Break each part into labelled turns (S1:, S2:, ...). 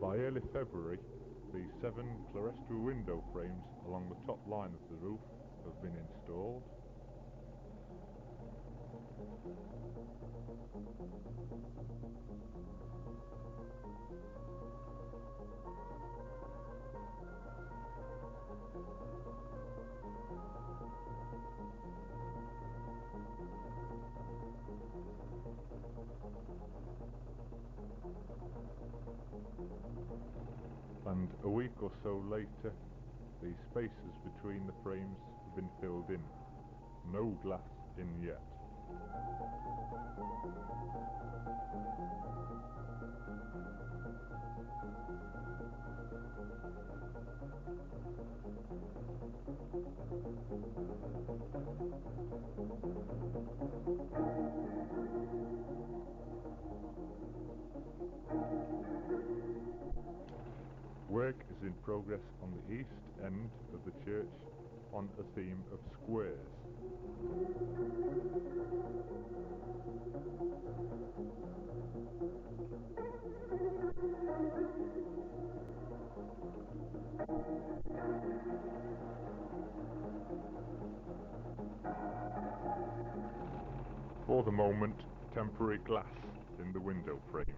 S1: By early February, the 7 clerestory window frames along the top line of the roof have been installed. And a week or so later, the spaces between the frames have been filled in. No glass in yet. Work is in progress on the east end of the church on a theme of squares. For the moment, temporary glass in the window frames.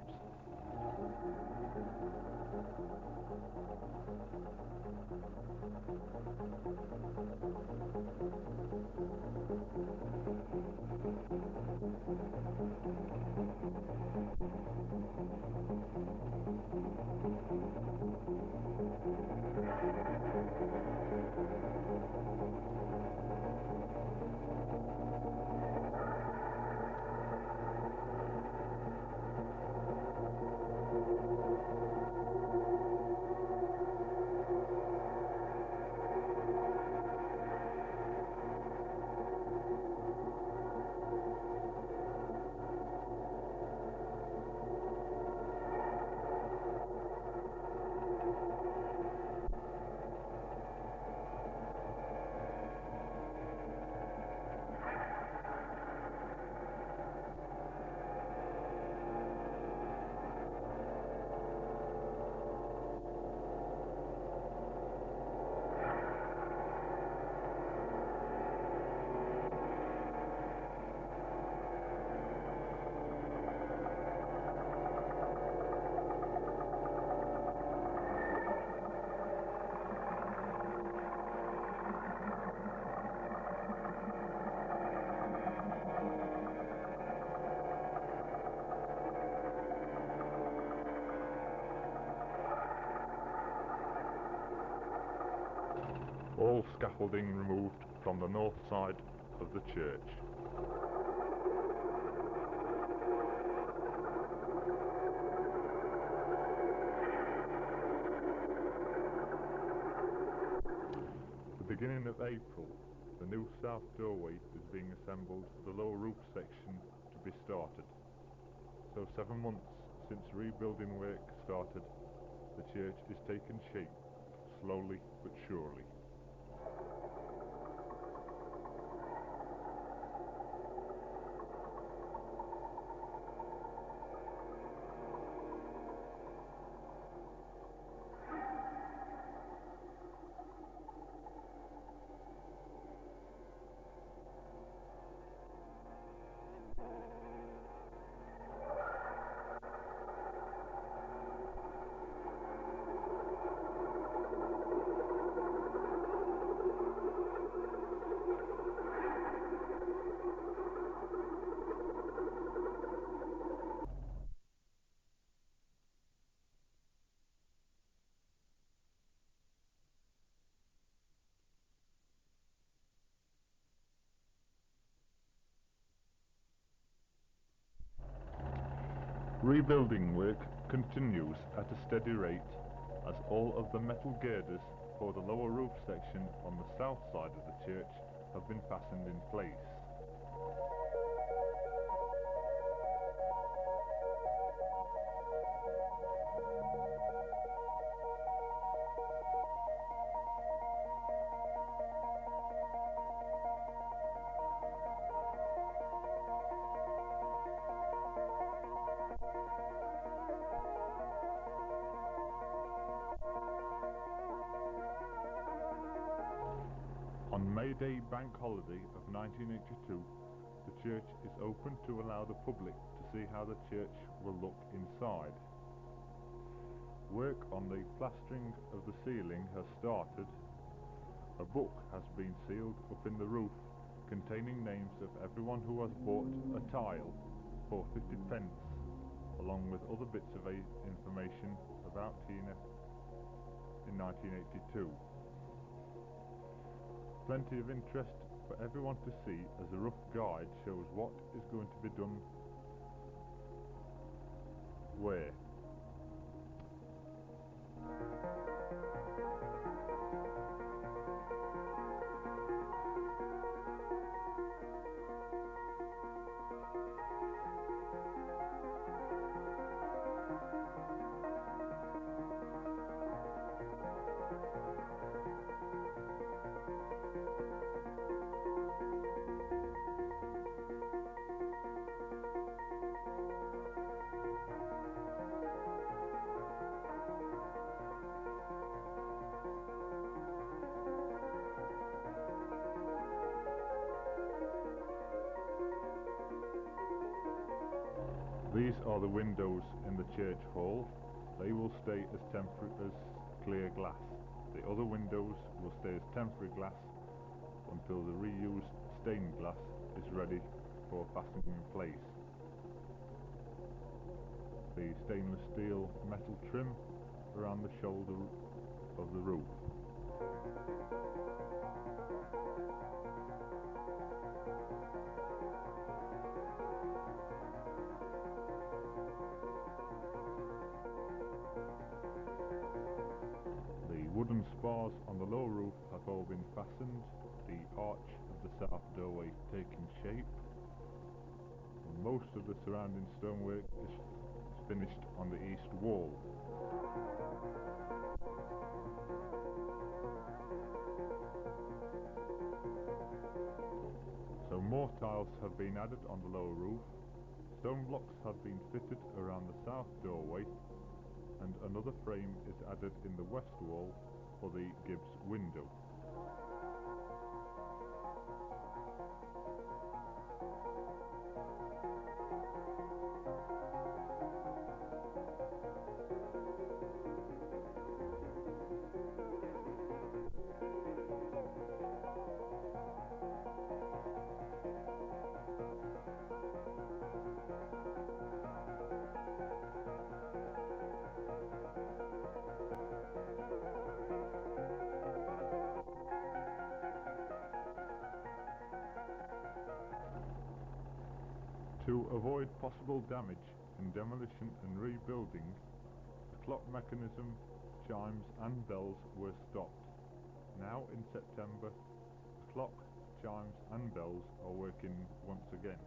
S1: All scaffolding removed from the north side of the church. At the beginning of April, the new south doorway is being assembled for the lower roof section to be started. So 7 months since rebuilding work started, the church is taking shape, slowly but surely. Rebuilding work continues at a steady rate as all of the metal girders for the lower roof section on the south side of the church have been fastened in place. May Day bank holiday of 1982, the church is open to allow the public to see how the church will look inside. Work on the plastering of the ceiling has started. A book has been sealed up in the roof containing names of everyone who has bought a tile for 50 pence, along with other bits of information about Tina in 1982. Plenty of interest for everyone to see, as a rough guide shows what is going to be done where. These are the windows in the church hall. They will stay as temporary as clear glass. The other windows will stay as temporary glass until the reused stained glass is ready for fastening in place. The stainless steel metal trim around the shoulder of the roof. The wooden spars on the lower roof have all been fastened, the arch of the south doorway taking shape, and most of the surrounding stonework is finished on the east wall. So more tiles have been added on the lower roof, stone blocks have been fitted around the south doorway, and another frame is added in the west wall for the Gibbs window. To avoid possible damage in demolition and rebuilding, the clock mechanism, chimes and bells were stopped. Now in September, the clock, chimes and bells are working once again.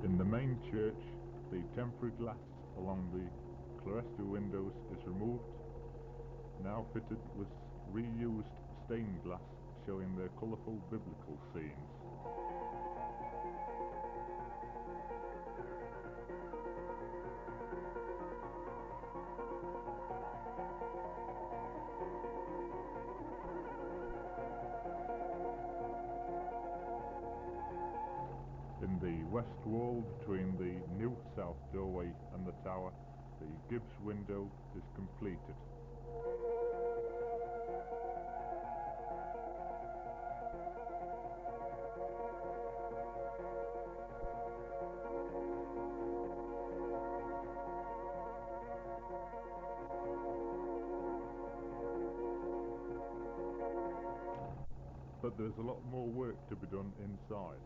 S1: In the main church, the temporary glass along the clerestory windows is removed, now fitted with reused stained glass showing their colourful biblical scenes. In the west wall between the new south doorway and the tower, the Gibbs window is completed. But there's a lot more work to be done inside.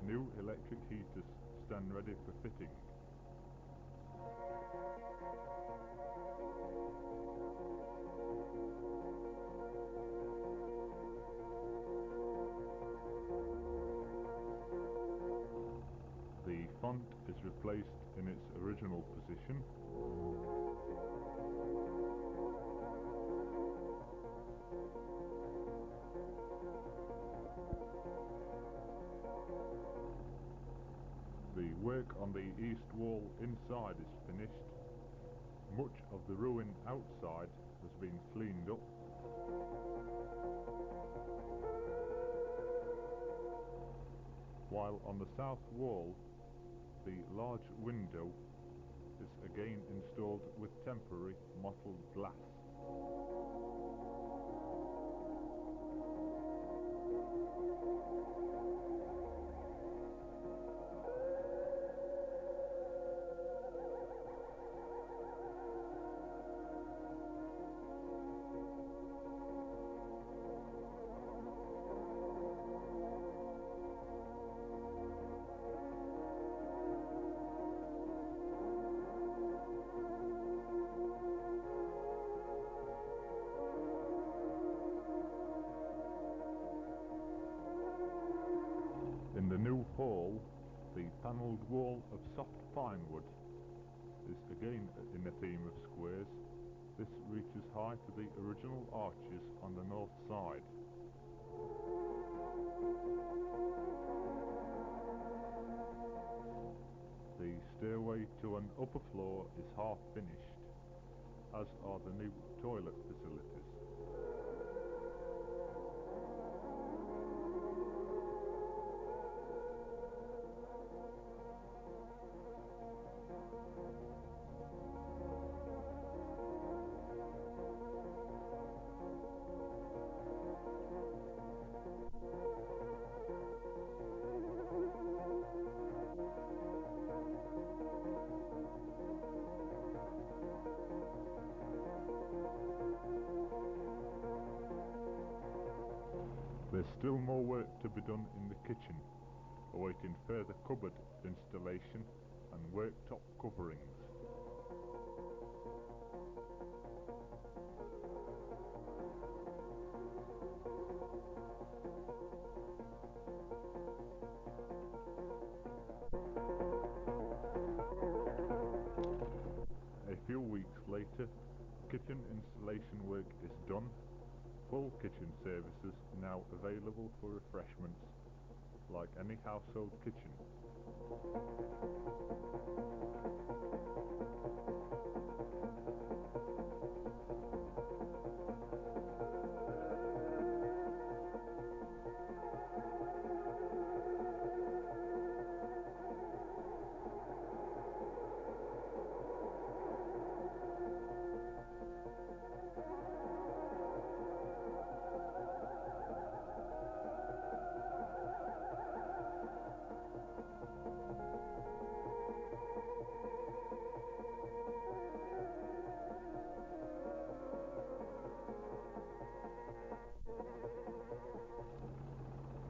S1: New electric heaters stand ready for fitting. The font is replaced in its original position. The work on the east wall inside is finished. Much of the ruin outside has been cleaned up. While on the south wall, the large window is again installed with temporary mottled glass. In the new hall, the panelled wall of soft pine wood is again in the theme of squares. This reaches high to the original arches on the north side. The stairway to an upper floor is half finished, as are the new toilet facilities. There's still more work to be done in the kitchen, awaiting further cupboard installation and worktop coverings. A few weeks later, kitchen installation work is done. Full kitchen services now available for refreshments, like any household kitchen.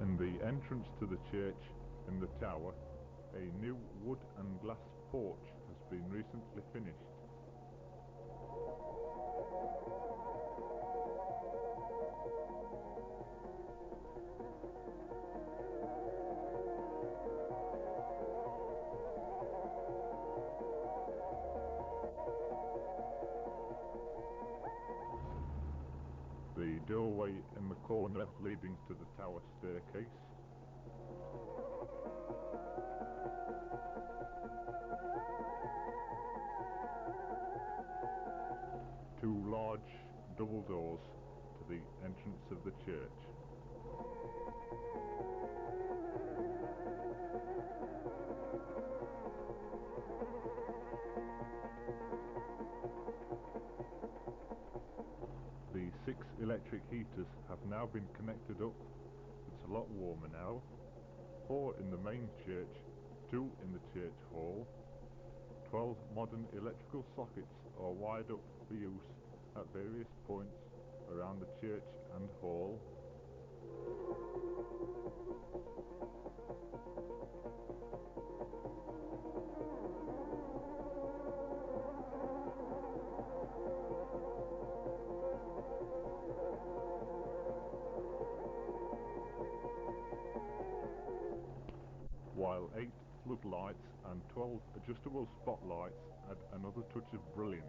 S1: In the entrance to the church in the tower, a new wood and glass porch has been recently finished. The doorway in the corner leading to the tower staircase. Two large double doors to the entrance of the church. The 6 electric heaters have now been connected up. It's a lot warmer now. 4 in the main church, 2 in the church hall. 12 modern electrical sockets are wired up for use at various points around the church and hall. while 8 floodlights and 12 adjustable spotlights add another touch of brilliance.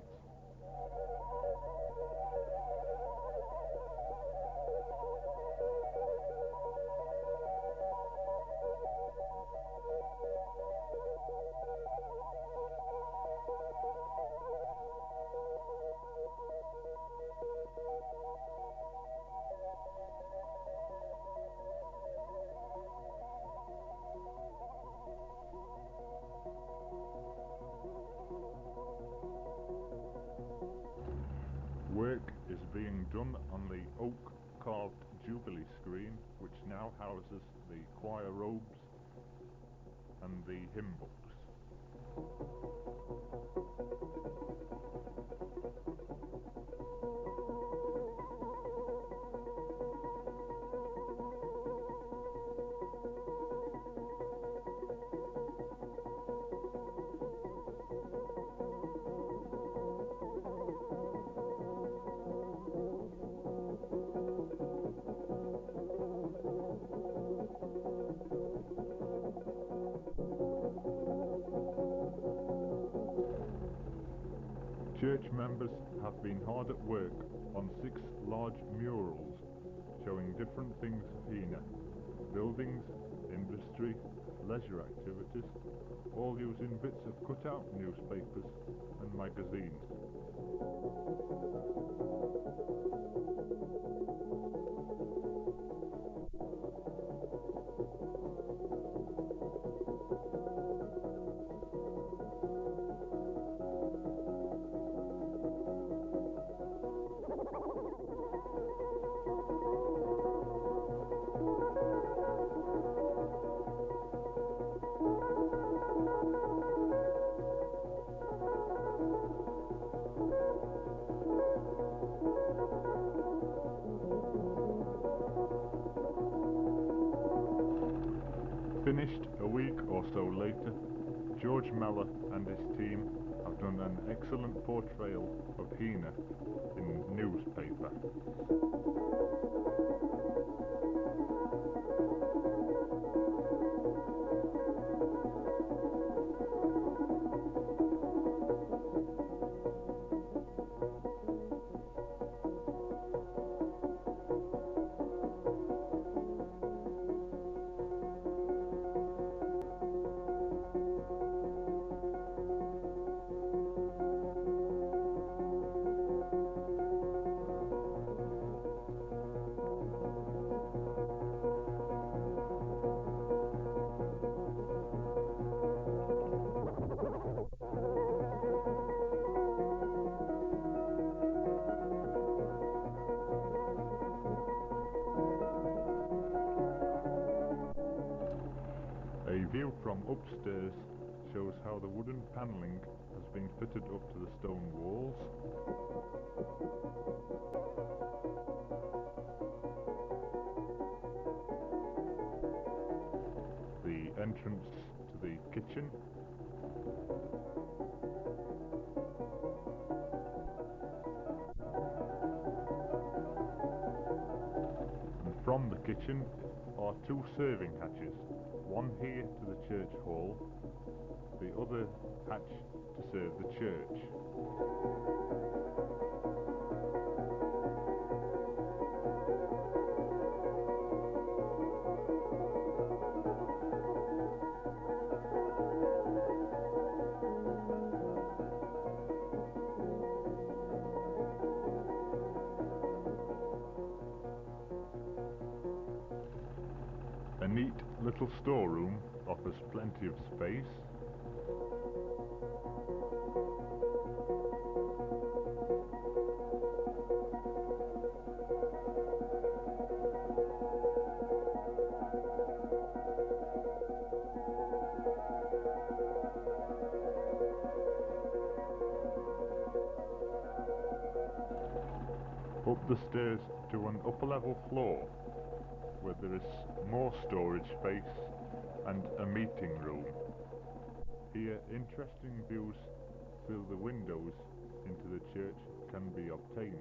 S1: Work is being done on the oak-carved Jubilee screen, which now houses the choir robes and the hymn books. Church members have been hard at work on 6 large murals showing different things of Heanor: buildings, industry, leisure activities, all using bits of cut-out newspapers and magazines. Finished a week or so later, George Mellor and his team have done an excellent portrayal of Heanor in newspaper. A view from upstairs shows how the wooden panelling has been fitted up to the stone walls. The entrance to the kitchen. And from the kitchen are 2 serving hatches, one here to the church hall, the other hatch to serve the church. A neat little storeroom offers plenty of space. Up the stairs to an upper level floor where there is more storage space and a meeting room. Here interesting views through the windows into the church can be obtained.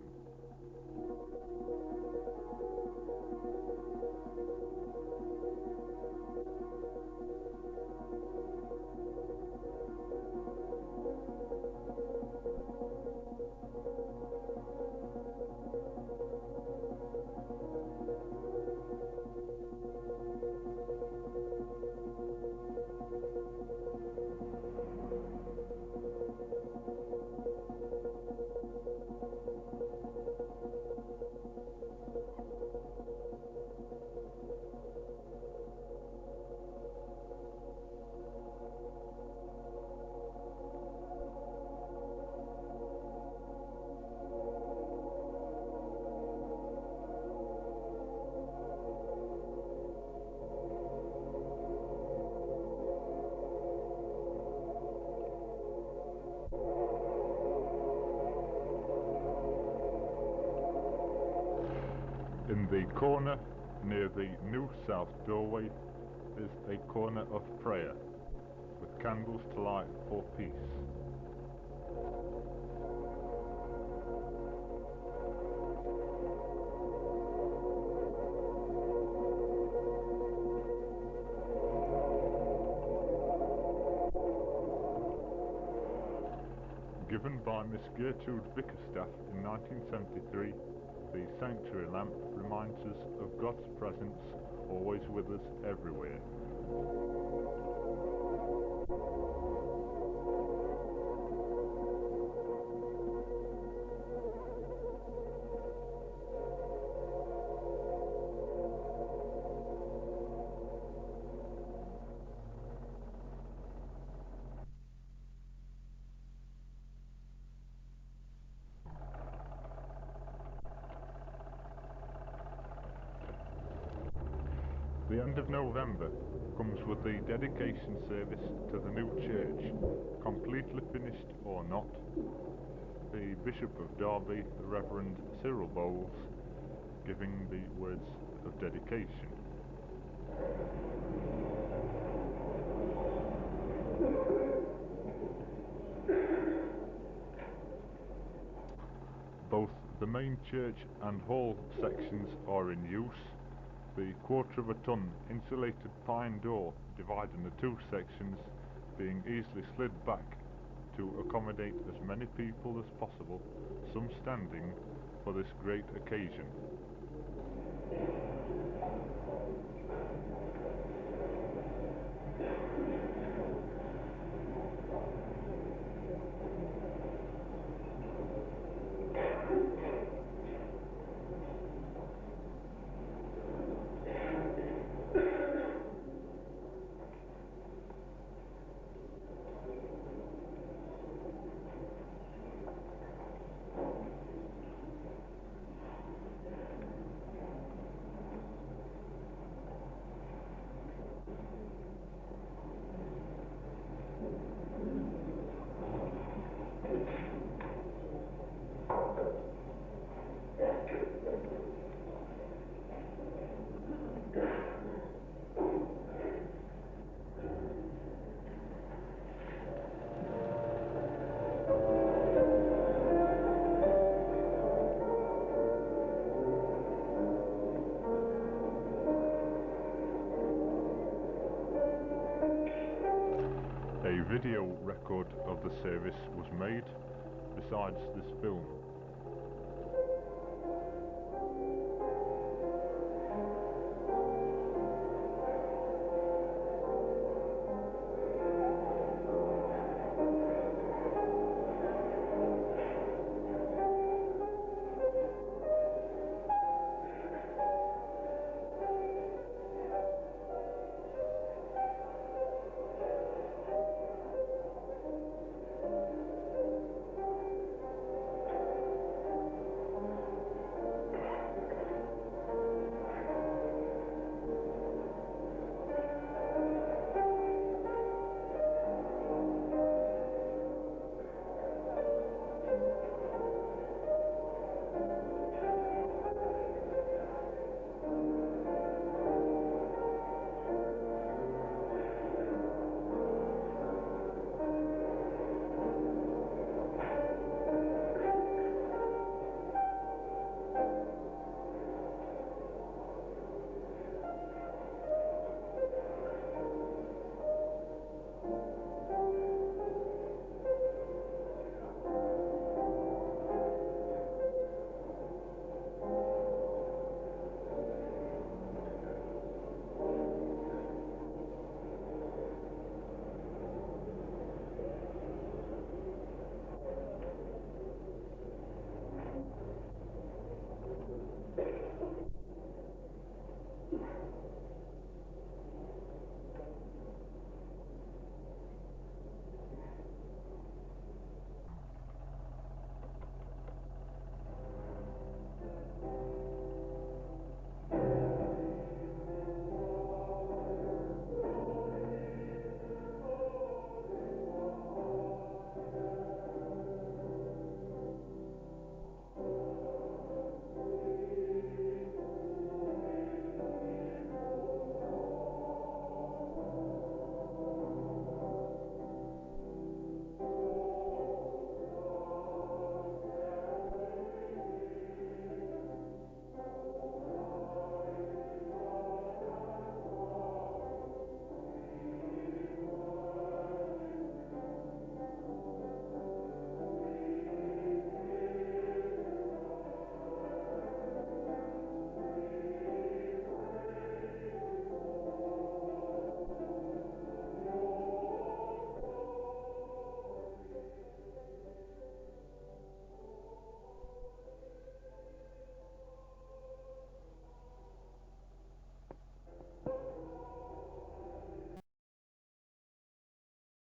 S1: In the corner near the new south doorway is a corner of prayer with candles to light for peace. Given by Miss Gertrude Bickerstaff in 1973, the sanctuary lamp reminds us of God's presence always with us everywhere. The end of November comes with the dedication service to the new church, completely finished or not. The Bishop of Derby, the Reverend Cyril Bowles, giving the words of dedication. Both the main church and hall sections are in use. The 1/4 ton insulated pine door dividing the two sections being easily slid back to accommodate as many people as possible, some standing, for this great occasion. A video record of the service was made, besides this film.